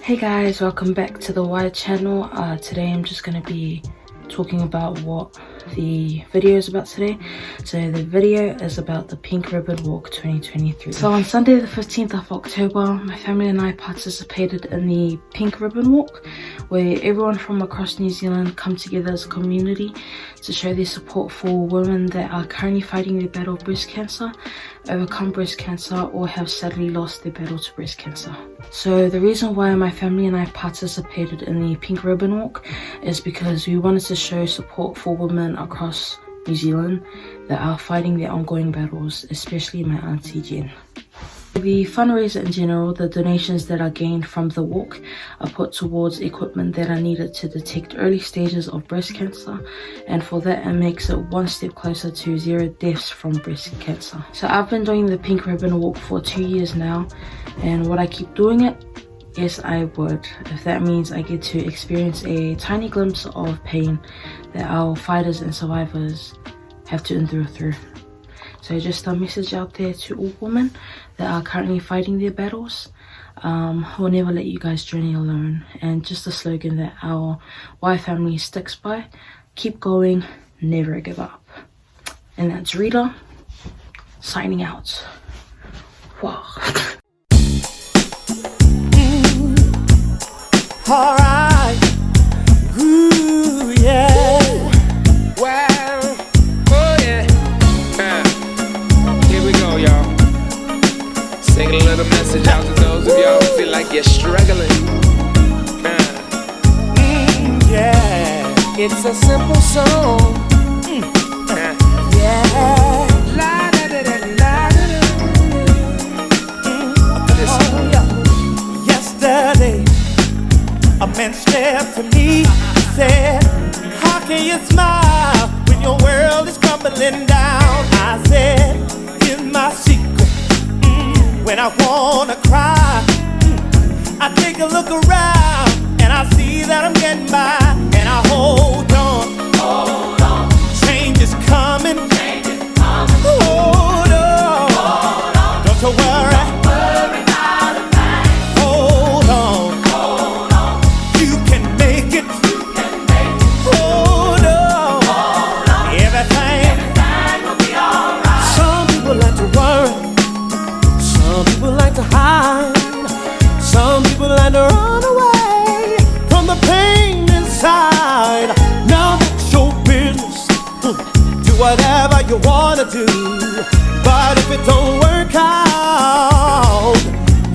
Hey guys, welcome back to the Y channel. Today I'm just going to be talking about what the video is about today. So the video is about the Pink Ribbon Walk 2023. So on Sunday the 15th of October, my family and I participated in the Pink Ribbon Walk, where everyone from across New Zealand come together as a community to show their support for women that are currently fighting their battle of breast cancer, overcome breast cancer, or have sadly lost their battle to breast cancer. So the reason why my family and I participated in the Pink Ribbon Walk is because we wanted to show support for women across New Zealand that are fighting their ongoing battles, especially my auntie Jen. The fundraiser in general, the donations that are gained from the walk are put towards equipment that are needed to detect early stages of breast cancer, and for that it makes it one step closer to 0 deaths from breast cancer. So I've been doing the Pink Ribbon Walk for 2 years now, and would I keep doing it? Yes, I would, if that means I get to experience a tiny glimpse of pain that our fighters and survivors have to endure through. So just a message out there to all women that are currently fighting their battles. We'll never let you guys journey alone. And just a slogan that our Y family sticks by: keep going, never give up. And that's Rita, signing out. Wow. Alright, ooh yeah. Well, oh yeah. Here we go, y'all. Sing a little message out to those of y'all who feel like you're struggling. Yeah, it's a simple song. Yeah. La da da da la da da. Oh yeah. Yesterday, a man stepped to me and said, how can you smile when your world is crumbling down? I said, here's my secret. When I wanna cry, I take a look around and I see that I'm getting by, and I hold on. Hold on. Change is coming. Change is coming. Hold on. Hold on. Don't you worry. Don't worry about a thing. Hold on. Hold on. You can make it. You can make it. Hold on. Hold on. Everything will be alright. Some people like to worry. Some people like to hide. Some people like to run away from the pain inside. Now that's your business. Do whatever you wanna do. But if it don't work out,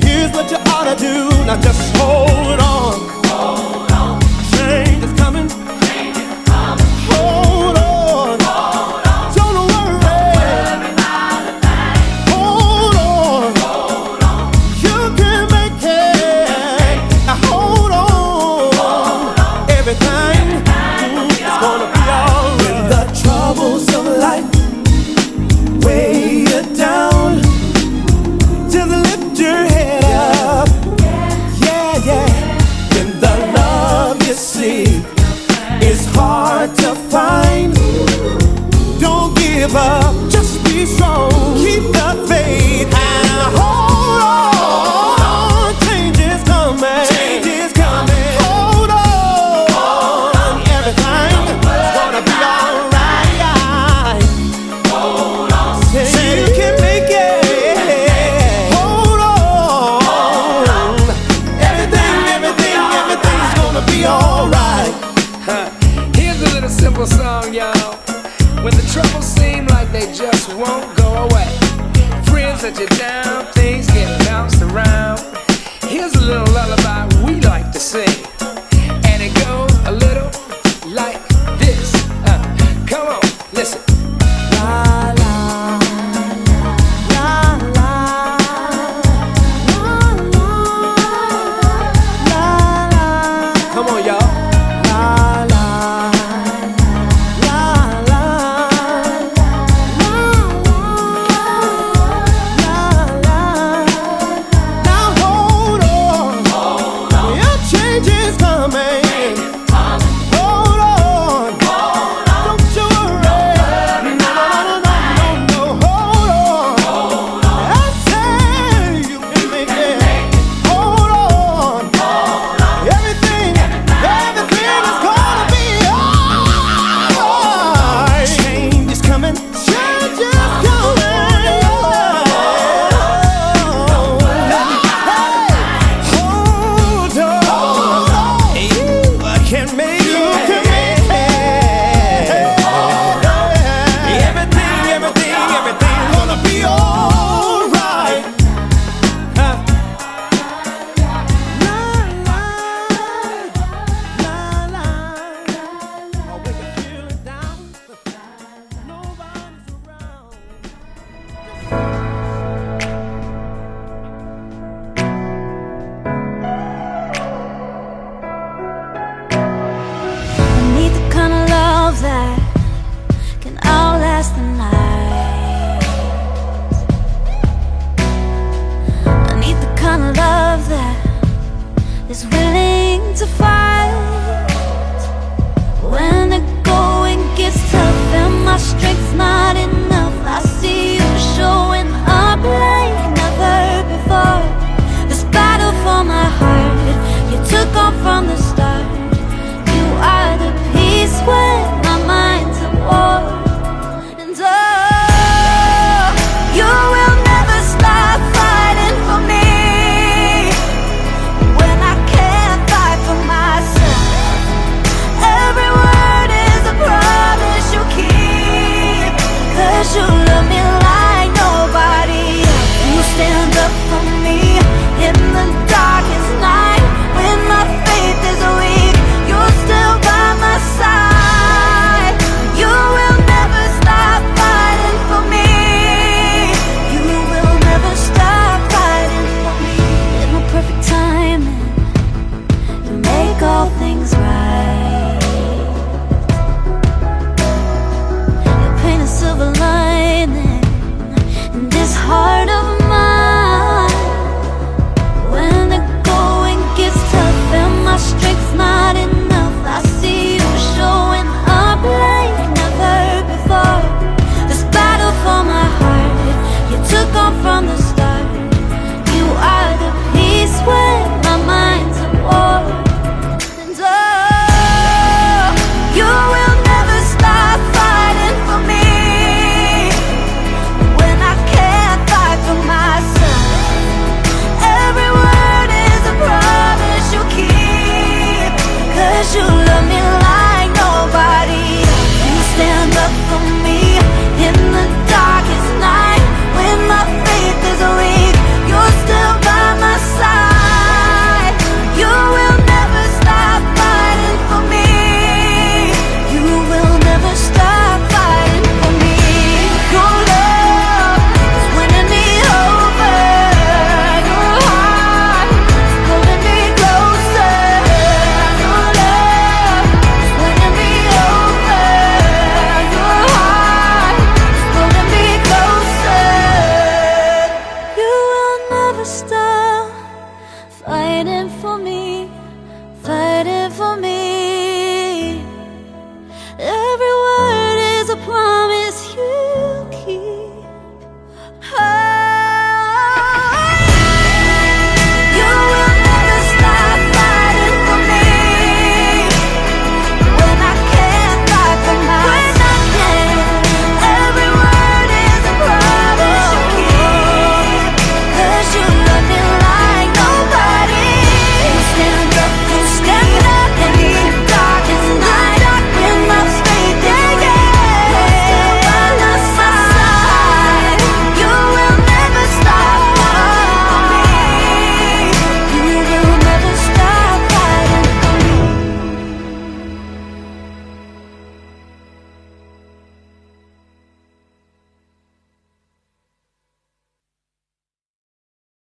here's what you ought to do. Now just hold on. Hold on. Change is coming. Change is coming. Hold on. Hold on. Don't worry. Don't worry about a thing. Hold on. Hold on. You can make it. Now hold on. Hold on. Everything is gonna be alright. When the troubles of life weigh you down, just lift your head up. Yeah, yeah. is willing to fight. When the going gets tough and my strength's not enough, I see you showing up like never before. This battle for my heart, you took on from the start. You are the peace when my mind's at war. And oh, you will never stop fighting for me when I can't fight for myself. Every word is a promise you keep, 'cause you love me like nobody else. You stand up for me in the darkest night when my faith is weak. You're still by my side. You will never stop fighting for me. You will never stop fighting for me. In the perfect timing, you make all things right. You paint a silver lining in this heart of mine. When the going gets tough and my strength's not enough, I see you showing up like never before. This battle for my heart, you took on from the start. You are the peace when my mind's at war. And oh, you will never stop fighting for me when I can't fight for myself. Every word is a promise you keep, 'cause you love me like nobody else. You stand up for me in the darkest night when my faith is weak. You're still by my side. You will never stop fighting for me. You will never stop fighting for me. Your love is winning me over. Your heart is pulling me closer. Your love is winning me over. Your heart is pulling me closer. You will never stop fighting for me, fighting for me.